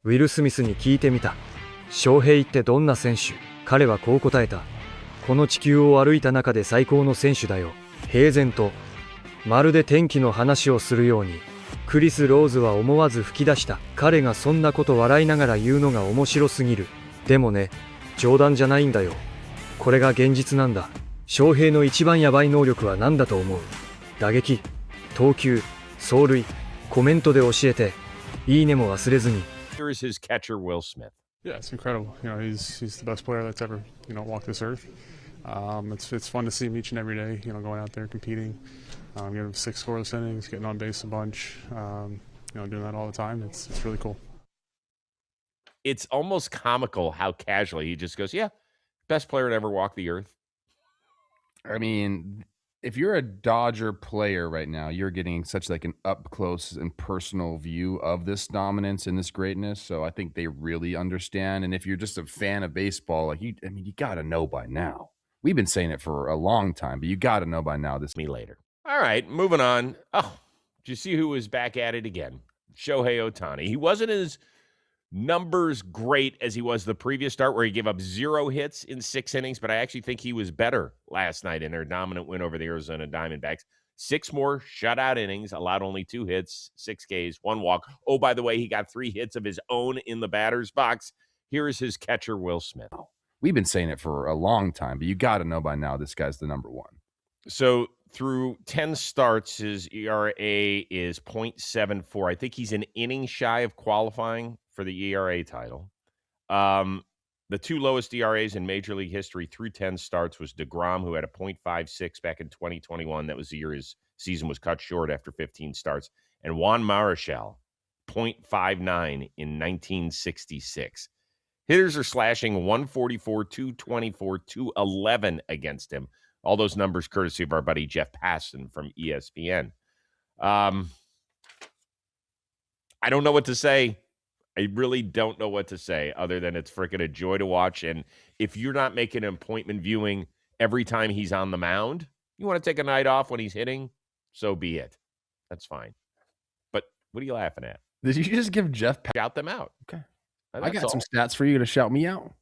ウィル・スミスに聞いてみた。翔平ってどんな選手？彼はこう答えた。この地球を歩いた中で最高の選手だよ。平然と、まるで天気の話をするように。クリス・ローズは思わず吹き出した。彼がそんなこと笑いながら言うのが面白すぎる。でもね、冗談じゃないんだよ。これが現実なんだ。翔平の一番ヤバい能力は何だと思う？打撃、投球、走塁、コメントで教えて。いいねも忘れずに。Here is his catcher, Will Smith. Yeah, it's incredible. He's the best player that's ever walked this earth. It's fun to see him each and every day. Going out there competing, getting him 6 scoreless innings, getting on base a bunch. Doing that all the time. It's really cool. It's almost comical how casually he just goes, "Yeah, best player to ever walk the earth." I mean, if you're a Dodger player right now, you're getting such like an up close and personal view of this dominance and this greatness. So I think they really understand. And if you're just a fan of baseball, you got to know by now. We've been saying it for a long time, but you got to know by now. This me later. All right, moving on. Oh, did you see who was back at it again? Shohei Ohtani. He wasn't as numbers great as he was the previous start where he gave up 0 hits in 6 innings, but I actually think he was better last night in their dominant win over the Arizona Diamondbacks. 6 more shutout innings, allowed only 2 hits, 6 Ks, 1 walk. Oh, by the way, he got 3 hits of his own in the batter's box. Here is his catcher, Will Smith. We've been saying it for a long time, but you got to know by now this guy's the number one. So through 10 starts, his ERA is .74. I think he's an inning shy of qualifying for the ERA title. The 2 lowest ERAs in Major League history through 10 starts was DeGrom, who had a .56 back in 2021. That was the year his season was cut short after 15 starts. And Juan Marichal, .59 in 1966. Hitters are slashing 144, 224, 211 against him. All those numbers courtesy of our buddy Jeff Passan from ESPN. I don't know what to say. I really don't know what to say other than it's freaking a joy to watch. And if you're not making an appointment viewing every time he's on the mound, you want to take a night off when he's hitting, so be it. That's fine. But what are you laughing at? Did you just give Jeff shout them out? Okay. I got some stats for you to shout me out.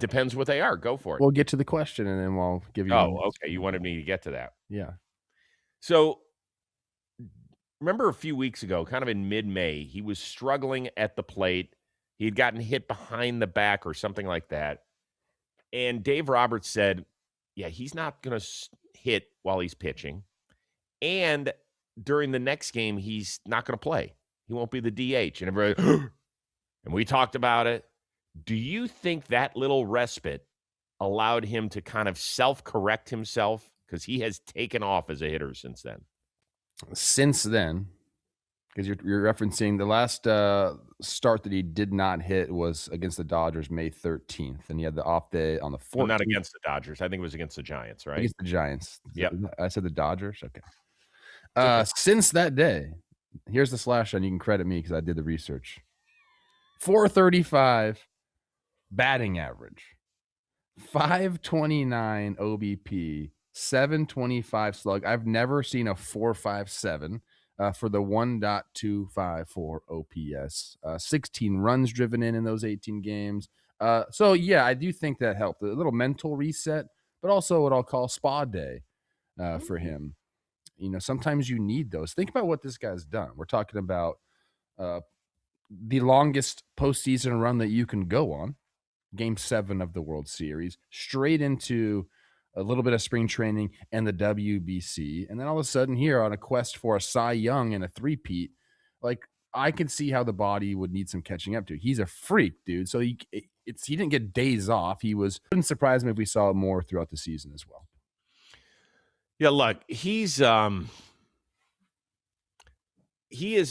Depends what they are. Go for it. We'll get to the question and then we'll give you. Oh, okay. You wanted me to get to that. Yeah. So remember a few weeks ago, kind of in mid-May, he was struggling at the plate. He had gotten hit behind the back or something like that. And Dave Roberts said, yeah, he's not going to hit while he's pitching. And during the next game, he's not going to play. He won't be the DH. And everybody, and we talked about it. Do you think that little respite allowed him to kind of self-correct himself? Because he has taken off as a hitter since then. Since then, because you're referencing the last start that he did not hit was against the Dodgers May 13th. And he had the off day on the 14th. Well, not against the Dodgers. I think it was against the Giants, right? Against the Giants. Yep. I said the Dodgers. Okay. Since that day, here's the slash on. You can credit me because I did the research. 435 batting average, 529 OBP, 725 slug. I've never seen a 457 for the 1.254 OPS. 16 runs driven in those 18 games. So, yeah, I do think that helped. A little mental reset, but also what I'll call spa day for him. Sometimes you need those. Think about what this guy's done. We're talking about the longest postseason run that you can go on, Game 7 of the World Series, straight into a little bit of spring training and the WBC, and then all of a sudden here on a quest for a Cy Young and a three-peat, I can see how the body would need some catching up to. He's a freak, dude. So he didn't get days off. Wouldn't surprise me if we saw more throughout the season as well. Yeah, look, he is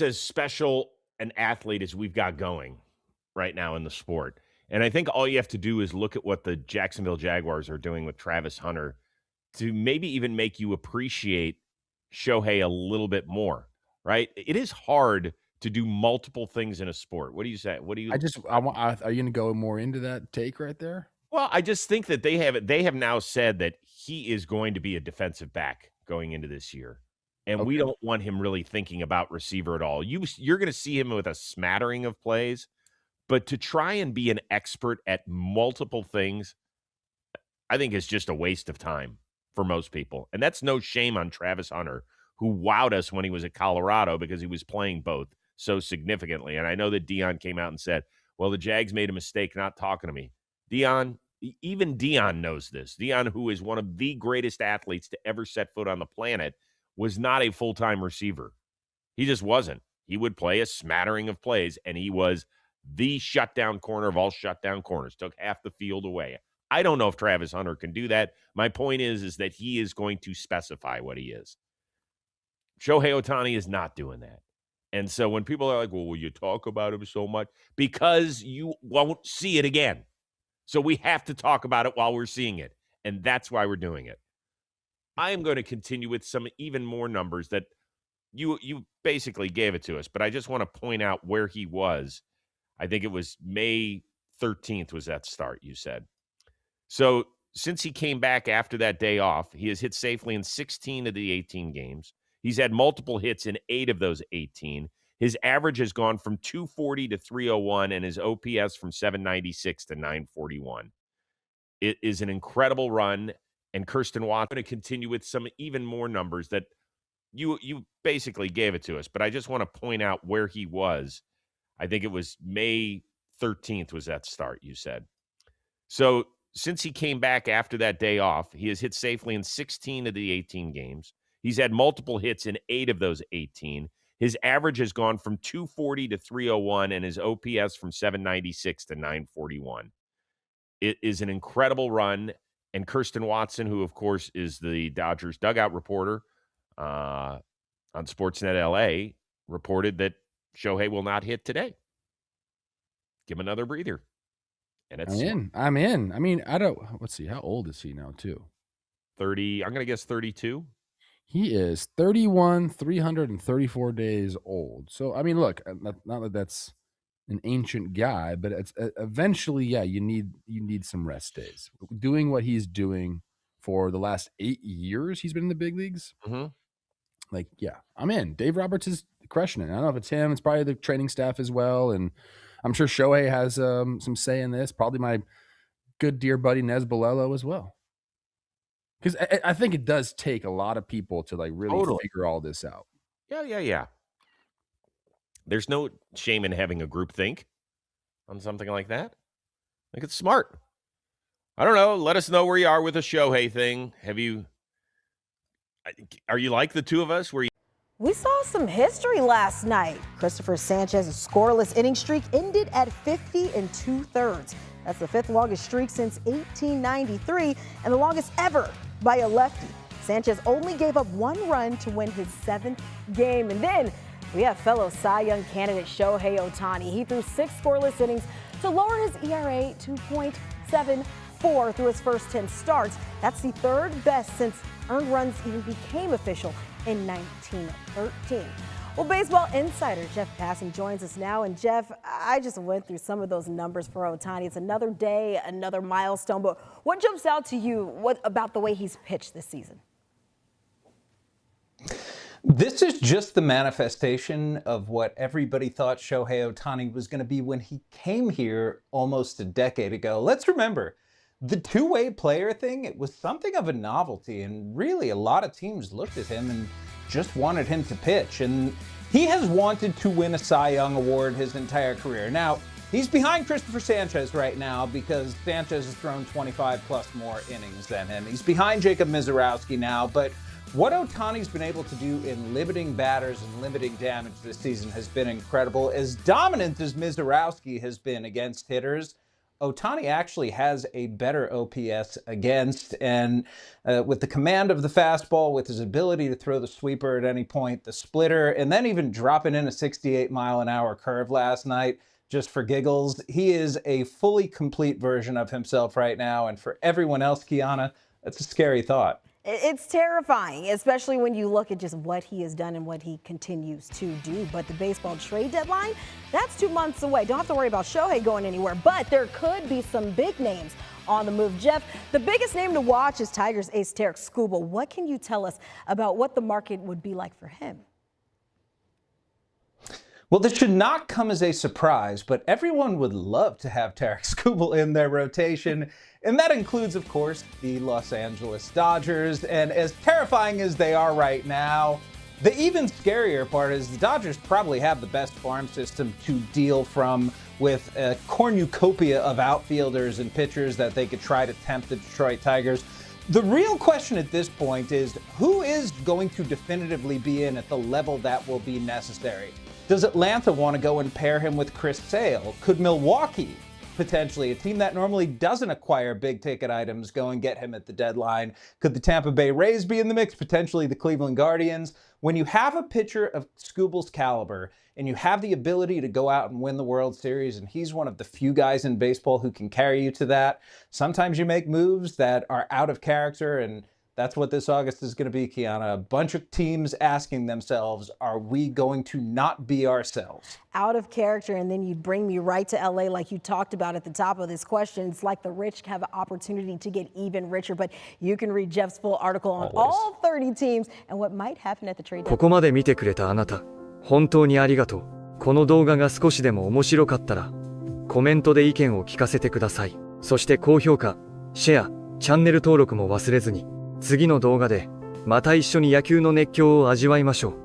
as special an athlete as we've got going right now in the sport. And I think all you have to do is look at what the Jacksonville Jaguars are doing with Travis Hunter to maybe even make you appreciate Shohei a little bit more, right? It is hard to do multiple things in a sport. What do you say? Are you going to go more into that take right there? Well, I just think that they have now said that he is going to be a defensive back going into this year. And we don't want him really thinking about receiver at all. You're going to see him with a smattering of plays, but to try and be an expert at multiple things, I think is just a waste of time for most people. And that's no shame on Travis Hunter, who wowed us when he was at Colorado because he was playing both so significantly. And I know that Dion came out and said, well, the Jags made a mistake not talking to me. Dion, even Dion knows this. Dion, who is one of the greatest athletes to ever set foot on the planet, was not a full-time receiver. He just wasn't. He would play a smattering of plays, and he was the shutdown corner of all shutdown corners, took half the field away. I don't know if Travis Hunter can do that. My point is that he is going to specify what he is. Shohei Ohtani is not doing that. And so when people are like, well, will you talk about him so much? Because you won't see it again. So we have to talk about it while we're seeing it. And that's why we're doing it. I am going to continue with some even more numbers that you basically gave it to us, but I just want to point out where he was. I think it was May 13th was that start, you said. So since he came back after that day off, he has hit safely in 16 of the 18 games. He's had multiple hits in 8 of those 18. His average has gone from 240 to 301 and his OPS from 796 to 941. It is an incredible run. And Kirsten Watson, going to continue with some even more numbers that you basically gave it to us, but I just want to point out where he was. I think it was May 13th was that start, you said. So since he came back after that day off, he has hit safely in 16 of the 18 games. He's had multiple hits in 8 of those 18. His average has gone from 240 to 301 and his OPS from 796 to 941. It is an incredible run. And Kirsten Watson, who, of course, is the Dodgers dugout reporter on Sportsnet LA, reported that Shohei will not hit today. Give him another breather. And it's I'm in. I mean, let's see. How old is he now, too? 30. I'm going to guess 32. He is 31, 334 days old. So, I mean, look, not that that's an ancient guy, but it's eventually, yeah, you need some rest days. Doing what he's doing for the last 8 years, he's been in the big leagues. Mm-hmm. Like, yeah, I'm in. Dave Roberts is crushing it. I don't know if it's him. It's probably the training staff as well. And I'm sure Shohei has some say in this. Probably my good dear buddy Nez Bolello as well. Because I think it does take a lot of people to like really figure all this out. Yeah. There's no shame in having a group think on something like that. I think it's smart. I don't know. Let us know where you are with the Shohei thing. Are you like the two of us? We saw some history last night. Christopher Sanchez's scoreless inning streak ended at 50 2/3. That's the 5th longest streak since 1893 and the longest ever by a lefty. Sanchez only gave up 1 run to win his 7th game. And then we have fellow Cy Young candidate Shohei Ohtani. He threw 6 scoreless innings to lower his ERA to 2.74 through his first 10 starts. That's the 3rd best since earned runs even became official in 1913. Well, baseball insider Jeff Passing joins us now. And Jeff, I just went through some of those numbers for Ohtani. It's another day, another milestone. But what jumps out to you about the way he's pitched this season? This is just the manifestation of what everybody thought Shohei Ohtani was going to be when he came here almost a decade ago. Let's remember, the two-way player thing, it was something of a novelty, and really a lot of teams looked at him and just wanted him to pitch. And he has wanted to win a Cy Young Award his entire career. Now, he's behind Christopher Sanchez right now because Sanchez has thrown 25 plus more innings than him. He's behind Jacob Mizorowski now, but what Ohtani's been able to do in limiting batters and limiting damage this season has been incredible. As dominant as Mizorowski has been against hitters, Ohtani actually has a better OPS against, and with the command of the fastball, with his ability to throw the sweeper at any point, the splitter, and then even dropping in a 68-mile-an-hour curve last night just for giggles, he is a fully complete version of himself right now. And for everyone else, Kiana, that's a scary thought. It's terrifying, especially when you look at just what he has done and what he continues to do. But the baseball trade deadline, that's 2 months away. Don't have to worry about Shohei going anywhere, but there could be some big names on the move. Jeff, the biggest name to watch is Tigers ace Tarik Skubal. What can you tell us about what the market would be like for him? Well, this should not come as a surprise, but everyone would love to have Tarik Skubal in their rotation, and that includes, of course, the Los Angeles Dodgers. And as terrifying as they are right now, the even scarier part is the Dodgers probably have the best farm system to deal from, with a cornucopia of outfielders and pitchers that they could try to tempt the Detroit Tigers. The real question at this point is, who is going to definitively be in at the level that will be necessary? Does Atlanta want to go and pair him with Chris Sale? Could Milwaukee, potentially, a team that normally doesn't acquire big-ticket items, go and get him at the deadline? Could the Tampa Bay Rays be in the mix? Potentially the Cleveland Guardians? When you have a pitcher of Skubal's caliber and you have the ability to go out and win the World Series, and he's one of the few guys in baseball who can carry you to that, sometimes you make moves that are out of character, and that's what this August is going to be, Kiana. A bunch of teams asking themselves, are we going to not be ourselves? Out of character, and then you'd bring me right to LA like you talked about at the top of this question. It's like the rich have an opportunity to get even richer, but you can read Jeff's full article on all 30 teams and what might happen at the trade deadline. ここまで見てくれたあなた、本当にありがとう。この動画が少しでも面白かったら、コメントで意見を聞かせてください。そして高評価、シェア、チャンネル登録も忘れずに。次の動画でまた一緒に野球の熱狂を味わいましょう。